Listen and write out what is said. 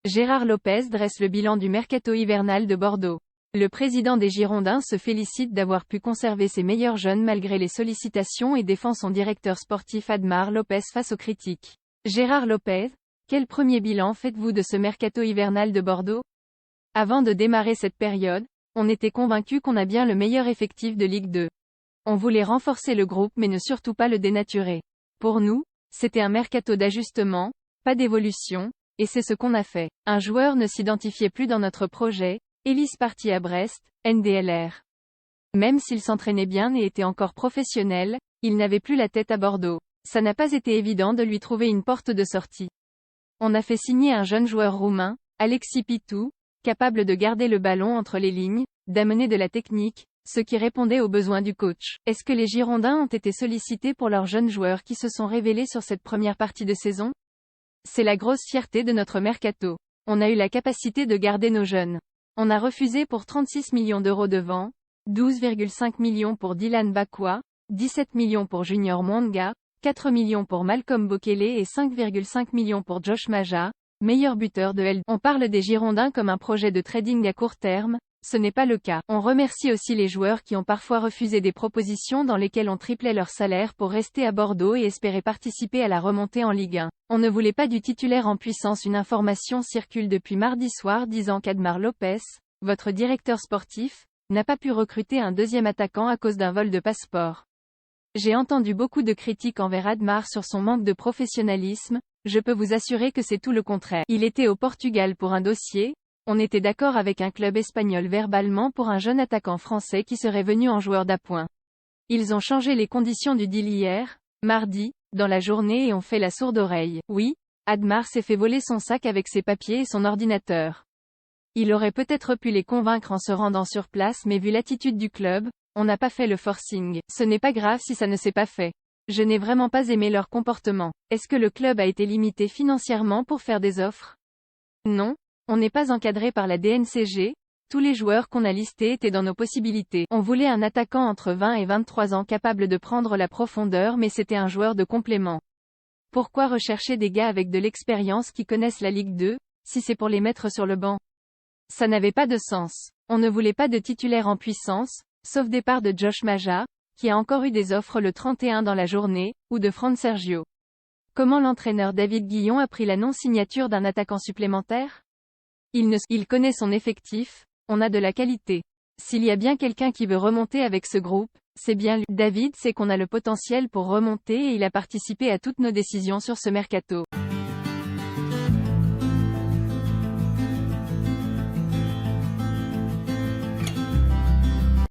Gérard Lopez dresse le bilan du mercato hivernal de Bordeaux. Le président des Girondins se félicite d'avoir pu conserver ses meilleurs jeunes malgré les sollicitations et défend son directeur sportif Admar Lopez face aux critiques. Gérard Lopez, quel premier bilan faites-vous de ce mercato hivernal de Bordeaux? Avant de démarrer cette période, on était convaincu qu'on a bien le meilleur effectif de Ligue 2. On voulait renforcer le groupe mais ne surtout pas le dénaturer. Pour nous, c'était un mercato d'ajustement, pas d'évolution, et c'est ce qu'on a fait. Un joueur ne s'identifiait plus dans notre projet, Ellis parti à Brest, NDLR. Même s'il s'entraînait bien et était encore professionnel, il n'avait plus la tête à Bordeaux. Ça n'a pas été évident de lui trouver une porte de sortie. On a fait signer un jeune joueur roumain, Alexis Pitou, capable de garder le ballon entre les lignes, d'amener de la technique, ce qui répondait aux besoins du coach. Est-ce que les Girondins ont été sollicités pour leurs jeunes joueurs qui se sont révélés sur cette première partie de saison? C'est la grosse fierté de notre mercato. On a eu la capacité de garder nos jeunes. On a refusé pour 36 millions d'euros de vent, 12,5 millions pour Dylan Bakwa, 17 millions pour Junior Mwanga, 4 millions pour Malcolm Bokele et 5,5 millions pour Josh Maja, meilleur buteur de L. On parle des Girondins comme un projet de trading à court terme, ce n'est pas le cas. On remercie aussi les joueurs qui ont parfois refusé des propositions dans lesquelles on triplait leur salaire pour rester à Bordeaux et espérer participer à la remontée en Ligue 1. On ne voulait pas du titulaire en puissance. Une information circule depuis mardi soir disant qu'Admar Lopez, votre directeur sportif, n'a pas pu recruter un deuxième attaquant à cause d'un vol de passeport. J'ai entendu beaucoup de critiques envers Admar sur son manque de professionnalisme, je peux vous assurer que c'est tout le contraire. Il était au Portugal pour un dossier, on était d'accord avec un club espagnol verbalement pour un jeune attaquant français qui serait venu en joueur d'appoint. Ils ont changé les conditions du deal hier, mardi, dans la journée et ont fait la sourde oreille. Oui, Admar s'est fait voler son sac avec ses papiers et son ordinateur. Il aurait peut-être pu les convaincre en se rendant sur place mais vu l'attitude du club, on n'a pas fait le forcing. Ce n'est pas grave si ça ne s'est pas fait. Je n'ai vraiment pas aimé leur comportement. Est-ce que le club a été limité financièrement pour faire des offres? Non. On n'est pas encadré par la DNCG, tous les joueurs qu'on a listés étaient dans nos possibilités. On voulait un attaquant entre 20 et 23 ans capable de prendre la profondeur mais c'était un joueur de complément. Pourquoi rechercher des gars avec de l'expérience qui connaissent la Ligue 2, si c'est pour les mettre sur le banc? Ça n'avait pas de sens. On ne voulait pas de titulaire en puissance, sauf départ de Josh Maja, qui a encore eu des offres le 31 dans la journée, ou de Fran Sergio. Comment l'entraîneur David Guillon a pris la non-signature d'un attaquant supplémentaire? Il connaît son effectif, on a de la qualité. S'il y a bien quelqu'un qui veut remonter avec ce groupe, c'est bien lui. David sait qu'on a le potentiel pour remonter et il a participé à toutes nos décisions sur ce mercato.